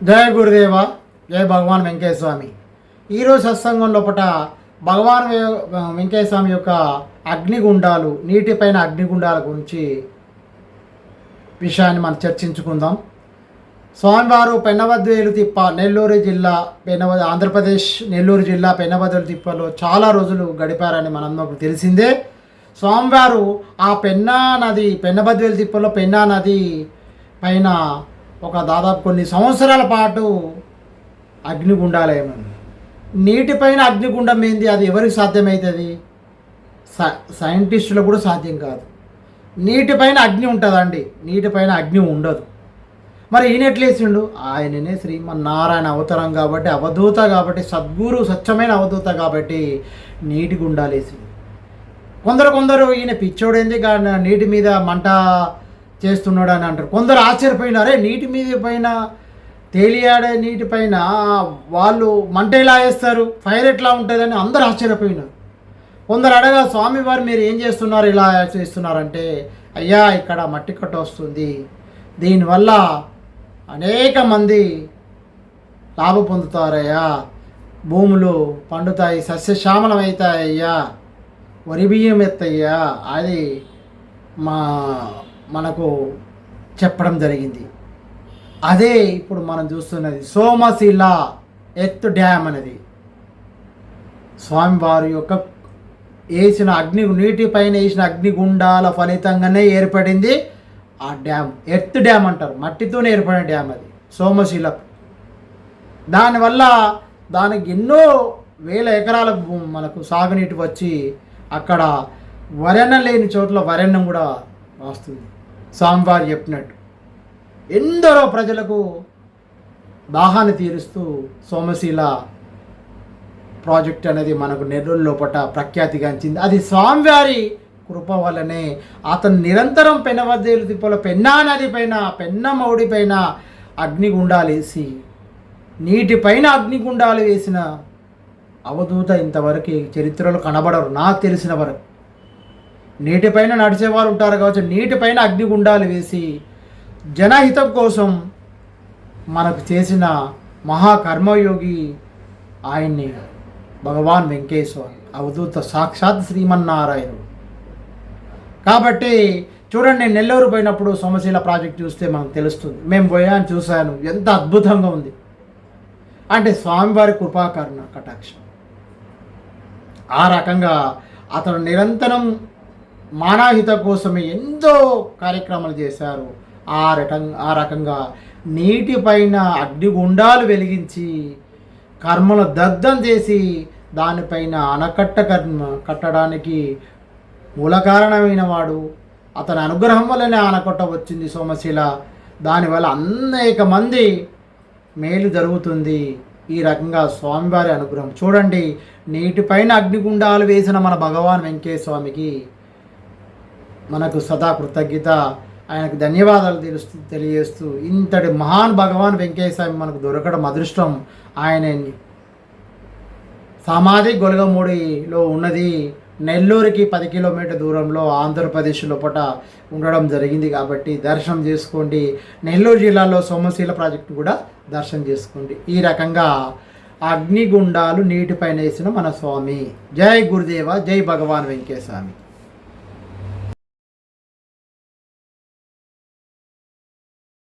జయ గురుదేవ, జయ భగవాన్ వెంకయ్య స్వామి. ఈరోజు సత్సంగం లోపల భగవాన్ వెంకయ్య స్వామి యొక్క అగ్నిగుండాలు, నీటిపైన అగ్నిగుండాల గురించి విషయాన్ని మనం చర్చించుకుందాం. స్వామివారు పెన్నవద్వేలు తిప్ప, నెల్లూరు జిల్లా ఆంధ్రప్రదేశ్ నెల్లూరు జిల్లా పెన్నవద్వేలు తిప్పలో చాలా రోజులు గడిపారని మనందరికీ తెలిసిందే. స్వామివారు ఆ పెన్నబద్వేలు తిప్పలో పెన్నా నది పైన ఒక దాదాపు కొన్ని సంవత్సరాల పాటు అగ్నిగుండాలేమో. నీటిపైన అగ్నిగుండం ఏంది? అది ఎవరికి సాధ్యమవుతుంది? సైంటిస్టులకు కూడా సాధ్యం కాదు. నీటిపైన అగ్ని ఉంటుందండి, నీటిపైన అగ్ని ఉండదు. మరి ఈయన ఎట్లేసిండు? ఆయననే శ్రీమన్నారాయణ అవతారం కాబట్టి, అవధూత కాబట్టి, సద్గురు స్వచ్ఛమైన అవధూత కాబట్టి నీటి గుండాలేసిండు. కొందరు ఈయన పిచ్చోడేంది కానీ నీటి మీద మంట చేస్తున్నాడు అని అంటారు. కొందరు ఆశ్చర్యపోయినారే, నీటి మీద పైన తేలియాడే నీటిపైన వాళ్ళు మంట ఎలా వేస్తారు, ఫైర్ ఎట్లా ఉంటుందని అందరూ ఆశ్చర్యపోయినారు. కొందరు అడగా, స్వామివారు మీరు ఏం చేస్తున్నారు, ఇలా చేస్తున్నారంటే, అయ్యా ఇక్కడ మట్టి కట్ట వస్తుంది, దీనివల్ల అనేక మంది లాభం పొందుతారయ్యా, భూములు పండుతాయి, సస్యశ్యామలం అవుతాయ్యా, వరి బియ్యం ఎత్తయ్యా, అది మనకు చెప్పడం జరిగింది. అదే ఇప్పుడు మనం చూస్తున్నది సోమశిల ఎత్తు డ్యామ్ అనేది. స్వామివారి యొక్క నీటిపైన వేసిన అగ్నిగుండాల ఫలితంగానే ఏర్పడింది ఆ డ్యామ్. ఎర్త్ డ్యామ్ అంటారు, మట్టితోనే ఏర్పడిన డ్యామ్ అది సోమశిల. దానివల్ల దానికి ఎన్నో వేల ఎకరాలకు మనకు సాగునీటి వచ్చి అక్కడ వరణ్యం లేని చోట్ల వరణ్యం కూడా వస్తుంది. స్వామివారు చెప్పినట్టు ఎందరో ప్రజలకు దాహాన్ని తీరుస్తూ సోమశిల ప్రాజెక్ట్ అనేది మనకు నెల్లూరు లోపల ప్రఖ్యాతిగాంచింది. అది స్వామివారి కృప వల్లనే. అతను నిరంతరం పెన్నవద్వేలు తిప్పలో పెన్నా నది పైన, పెన్నమౌడి పైన అగ్నిగుండాలు వేసి, నీటిపైన అగ్నిగుండాలు వేసిన అవధూత ఇంతవరకు చరిత్రలో కనబడరు నాకు తెలిసిన వరకు. నీటిపైన నడిచేవారు ఉంటారు కావచ్చు, నీటిపైన అగ్నిగుండాలు వేసి జనహితం కోసం మనకు చేసిన మహాకర్మయోగి ఆయన్ని భగవాన్ వెంకయ్య స్వామి, అవధూత సాక్షాత్ శ్రీమన్నారాయణుడు. కాబట్టి చూడండి, నెల్లూరు పోయినప్పుడు సోమశిల ప్రాజెక్ట్ చూస్తే మనకు తెలుస్తుంది. మేము పోయాను, చూశాను, ఎంత అద్భుతంగా ఉంది అంటే స్వామివారి కృపాకరణ కటాక్షం. ఆ రకంగా అతను నిరంతరం మానవహిత కోసమే ఎంతో కార్యక్రమాలు చేశారు. ఆ రకంగా నీటిపైన అగ్నిగుండాలు వెలిగించి కర్మను దగ్ధం చేసి దానిపైన కట్టడానికి మూల కారణమైన వాడు. అతని అనుగ్రహం వల్లనే ఆనకట్ట వచ్చింది సోమశిల. దానివల్ల అనేక మంది మేలు జరుగుతుంది. ఈ రకంగా స్వామివారి అనుగ్రహం చూడండి. నీటిపైన అగ్నిగుండాలు వేసిన మన భగవాన్ వెంకయ్య స్వామికి మనకు సదా కృతజ్ఞత, ఆయనకు ధన్యవాదాలు తెలియజేస్తూ, ఇంతటి మహాన్ భగవాన్ వెంకయ్య స్వామి మనకు దొరకడం అదృష్టం. ఆయన సమాధి గొలగమూడిలో ఉన్నది నెల్లూరుకి 10 కిలోమీటర్ దూరంలో ఆంధ్రప్రదేశ్ లోపల ఉండడం జరిగింది. కాబట్టి దర్శనం చేసుకోండి. నెల్లూరు జిల్లాలో సోమశిల ప్రాజెక్టు కూడా దర్శనం చేసుకోండి. ఈ రకంగా అగ్నిగుండాలు నీటిపైన వేసిన మన స్వామి. జై గురుదేవ, జై భగవాన్ వెంకయ్య స్వామి.